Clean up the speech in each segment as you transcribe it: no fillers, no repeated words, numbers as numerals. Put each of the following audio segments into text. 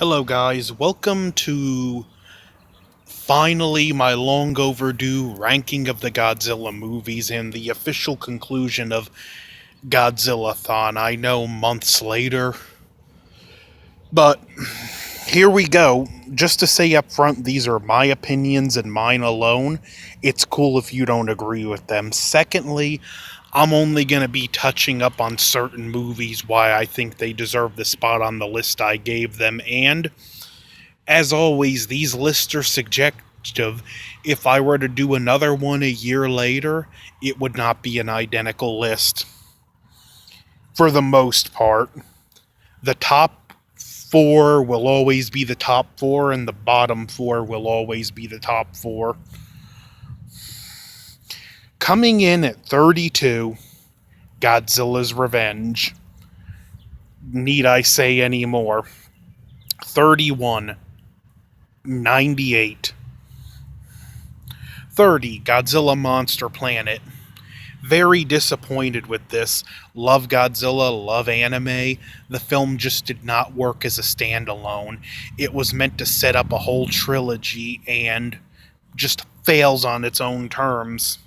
Hello, guys. Welcome to finally my long overdue ranking of the Godzilla movies and the official conclusion of Godzillathon. I know months later, but here we go. Just to say up front, these are my opinions and mine alone. It's cool if you don't agree with them. Secondly, I'm only going to be touching up on certain movies, why I think they deserve the spot on the list I gave them, and as always, these lists are subjective. If I were to do another one a year later, it would not be an identical list. For the most part, the top four will always be the top four, and the bottom four will always be the top four. Coming in at 32, Godzilla's Revenge. Need I say any more? 31, 98. 30, Godzilla Monster Planet. Very disappointed with this. Love Godzilla, love anime. The film just did not work as a standalone. It was meant to set up a whole trilogy and just fails on its own terms.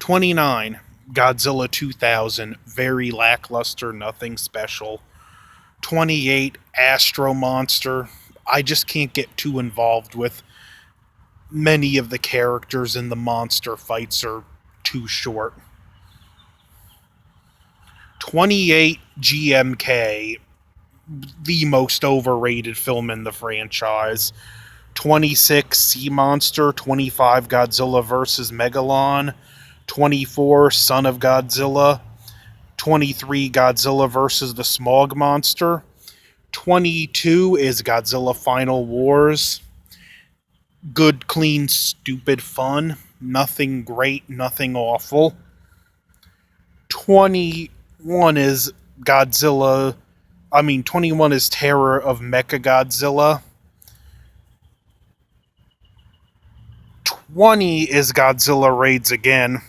29, Godzilla 2000. Very lackluster, nothing special. 28, Astro Monster. I just can't get too involved with many of the characters, and the monster fights are too short. 28, GMK, the most overrated film in the franchise. 26, Sea Monster. 25, Godzilla vs. Megalon. 24, Son of Godzilla. 23, Godzilla vs. the Smog Monster. 22 is Godzilla Final Wars. Good, clean, stupid fun. Nothing great, nothing awful. 21 is 21 is Terror of Mechagodzilla. 20 is Godzilla Raids Again.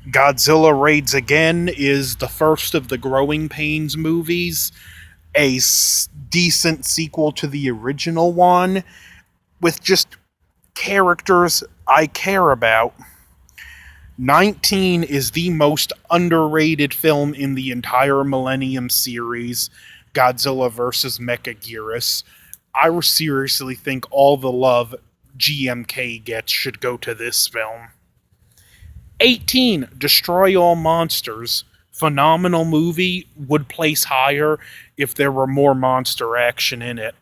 Godzilla Raids Again is the first of the Growing Pains movies, a decent sequel to the original one, with just characters I care about. 19 is the most underrated film in the entire Millennium series, Godzilla vs. Mechagodzilla. I seriously think all the love GMK gets should go to this film. 18, Destroy All Monsters. Phenomenal movie, would place higher if there were more monster action in it.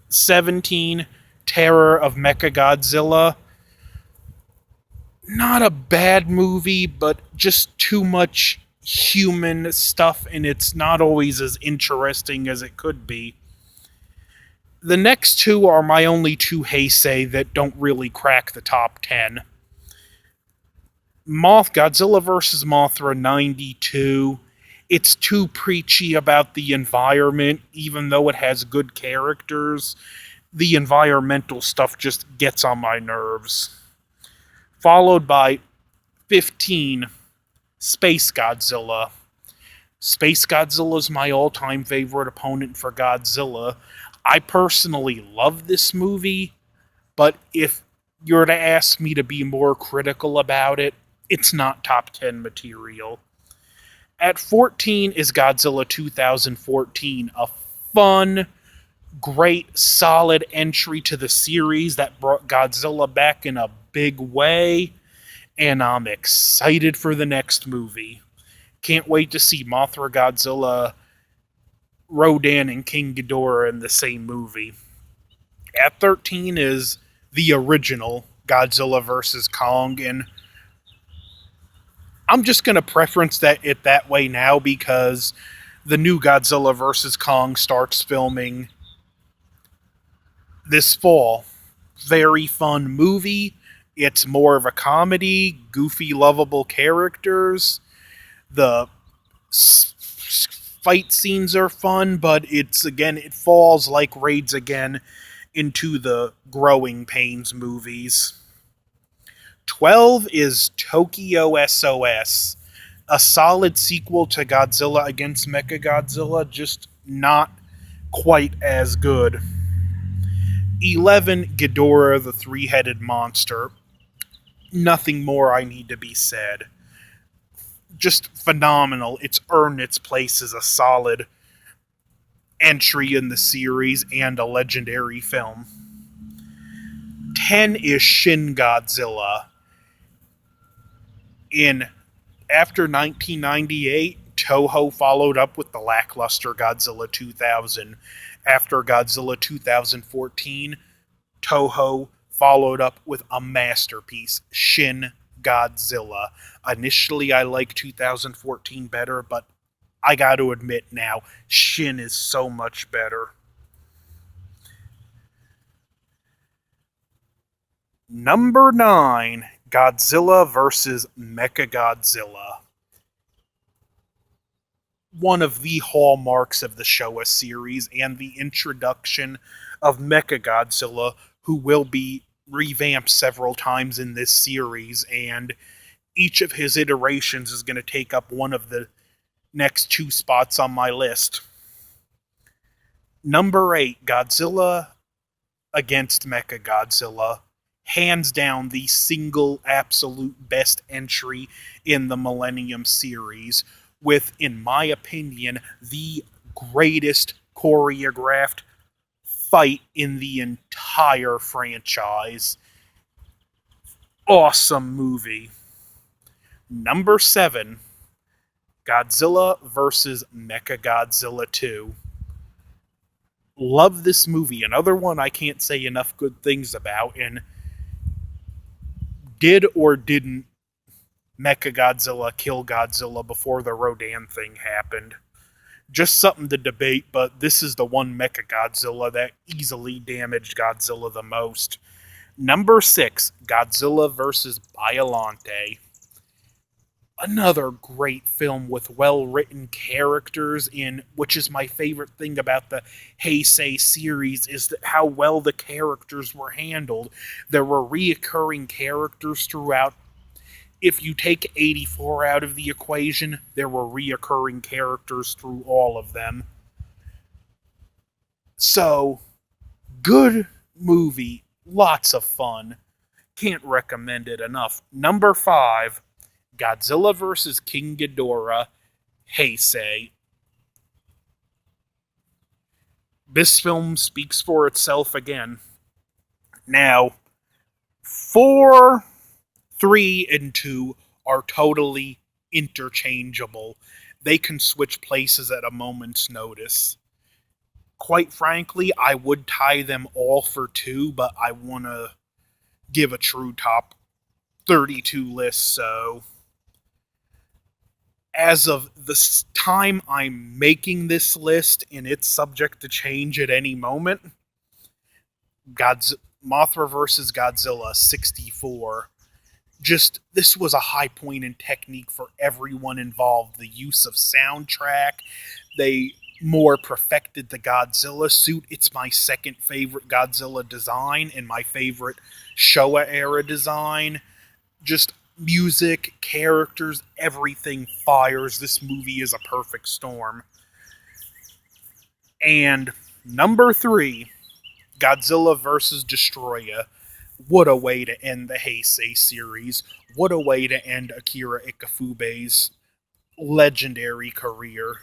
17, Terror of Mechagodzilla. Not a bad movie, but just too much human stuff, and it's not always as interesting as it could be. The next two are my only two Heisei that don't really crack the top 10. Godzilla vs. Mothra 92. It's too preachy about the environment, even though it has good characters. The environmental stuff just gets on my nerves. Followed by 15, Space Godzilla. Space Godzilla is my all-time favorite opponent for Godzilla. I personally love this movie, but if you're to ask me to be more critical about it, it's not top 10 material. At 14 is Godzilla 2014, a fun, great, solid entry to the series that brought Godzilla back in a big way, and I'm excited for the next movie. Can't wait to see Mothra, Godzilla, Rodan, and King Ghidorah in the same movie. At 13 is the original Godzilla vs. Kong, and I'm just going to preference it that way now because the new Godzilla vs. Kong starts filming this fall. Very fun movie. It's more of a comedy, goofy, lovable characters. The fight scenes are fun, but it falls like Raids Again into the Growing Pains movies. 12 is Tokyo SOS, a solid sequel to Godzilla against Mechagodzilla, just not quite as good. 11, Ghidorah the Three-Headed Monster. Nothing more I need to be said. Just phenomenal. It's earned its place as a solid entry in the series and a legendary film. 10 is Shin Godzilla. In After 1998, Toho followed up with the lackluster Godzilla 2000. After Godzilla 2014, Toho followed up with a masterpiece, Shin Godzilla. Initially, I liked 2014 better, but I got to admit now, Shin is so much better. Number 9, Godzilla vs. Mechagodzilla. One of the hallmarks of the Showa series and the introduction of Mechagodzilla, who will be revamped several times in this series, and each of his iterations is going to take up one of the next 2 spots on my list. Number 8, Godzilla against Mechagodzilla. Hands down the single absolute best entry in the Millennium series, with, in my opinion, the greatest choreographed fight in the entire franchise. Awesome movie. Number 7, Godzilla vs. Mechagodzilla 2. Love this movie. Another one I can't say enough good things about, and did or didn't Mechagodzilla kill Godzilla before the Rodan thing happened? Just something to debate, but this is the one Mechagodzilla that easily damaged Godzilla the most. Number 6, Godzilla vs. Biollante. Another great film with well-written characters, in which is my favorite thing about the Heisei series, is that how well the characters were handled. There were reoccurring characters throughout. If you take 84 out of the equation, there were reoccurring characters through all of them. So, good movie, lots of fun. Can't recommend it enough. Number 5, Godzilla vs. King Ghidorah, Heisei. This film speaks for itself again. Now, 4, 3, and 2 are totally interchangeable. They can switch places at a moment's notice. Quite frankly, I would tie them all for 2, but I want to give a true top 32 list, so as of the time I'm making this list, and it's subject to change at any moment, Mothra vs. Godzilla 64. Just, this was a high point in technique for everyone involved. The use of soundtrack, they more perfected the Godzilla suit. It's my second favorite Godzilla design and my favorite Showa era design. Just music, characters, everything fires. This movie is a perfect storm. And number 3, Godzilla vs. Destroya. What a way to end the Heisei series. What a way to end Akira Ikafube's legendary career.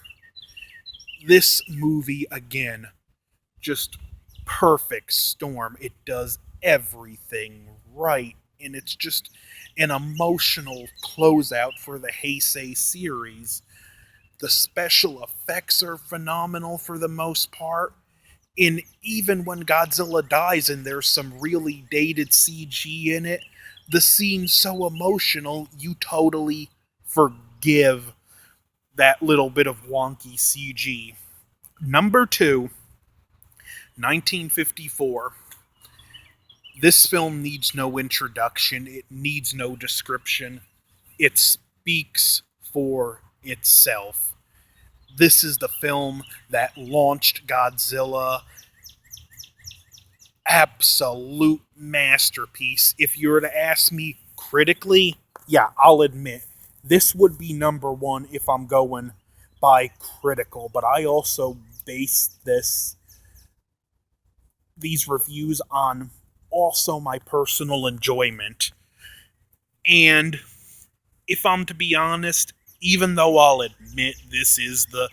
This movie, again, just perfect storm. It does everything right, and it's just an emotional closeout for the Heisei series. The special effects are phenomenal for the most part. And even when Godzilla dies and there's some really dated CG in it, the scene's so emotional, you totally forgive that little bit of wonky CG. Number 2, 1954. This film needs no introduction. It needs no description. It speaks for itself. This is the film that launched Godzilla. Absolute masterpiece. If you were to ask me critically, yeah, I'll admit, this would be number 1 if I'm going by critical, but I also base these reviews on also my personal enjoyment. And if I'm to be honest, even though I'll admit this is the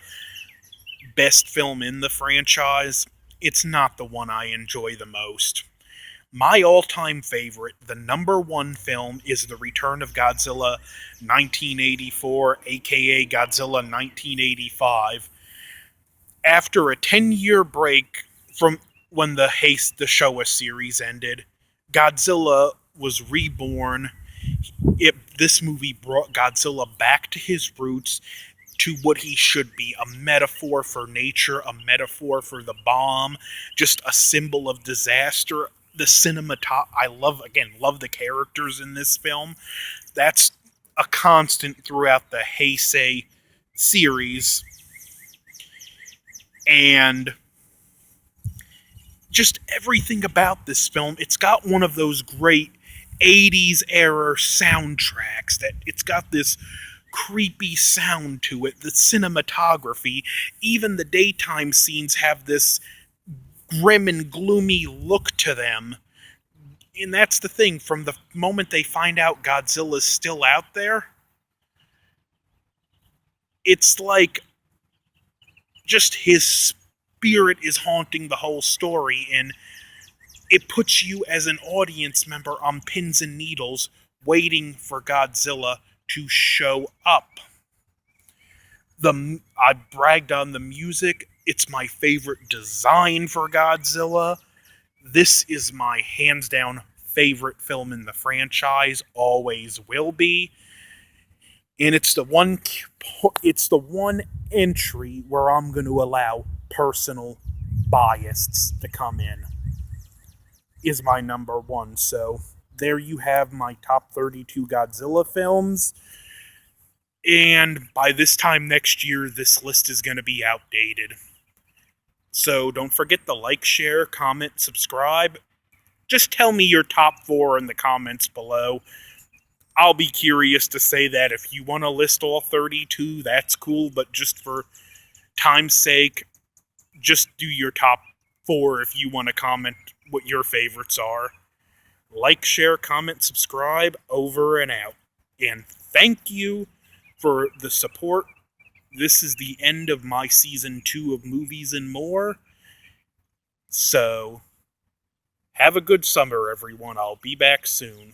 best film in the franchise, it's not the one I enjoy the most. My all-time favorite, the number one film, is The Return of Godzilla 1984, aka Godzilla 1985. After a 10-year break from when the Showa series ended, Godzilla was reborn. This movie brought Godzilla back to his roots, to what he should be, a metaphor for nature, a metaphor for the bomb, just a symbol of disaster. The I love the characters in this film. That's a constant throughout the Heisei series. And just everything about this film, it's got one of those great 80s era soundtracks that it's got this creepy sound to it, the cinematography, even the daytime scenes have this grim and gloomy look to them. And that's the thing, from the moment they find out Godzilla's still out there, it's like just his spirit is haunting the whole story, and it puts you as an audience member on pins and needles waiting for Godzilla to show up. I bragged on the music. It's my favorite design for Godzilla. This is my hands down favorite film in the franchise, always will be. And it's the one entry where I'm going to allow personal bias to come in. Is my number one. So there you have my top 32 Godzilla films. And by this time next year, this list is going to be outdated. So don't forget to like, share, comment, subscribe. Just tell me your top 4 in the comments below. I'll be curious to say that. If you want to list all 32, that's cool. But just for time's sake, just do your top 4 if you want to comment what your favorites are. Like, share, comment, subscribe, over and out. And thank you for the support. This is the end of my season 2 of Movies and More. So, have a good summer, everyone. I'll be back soon.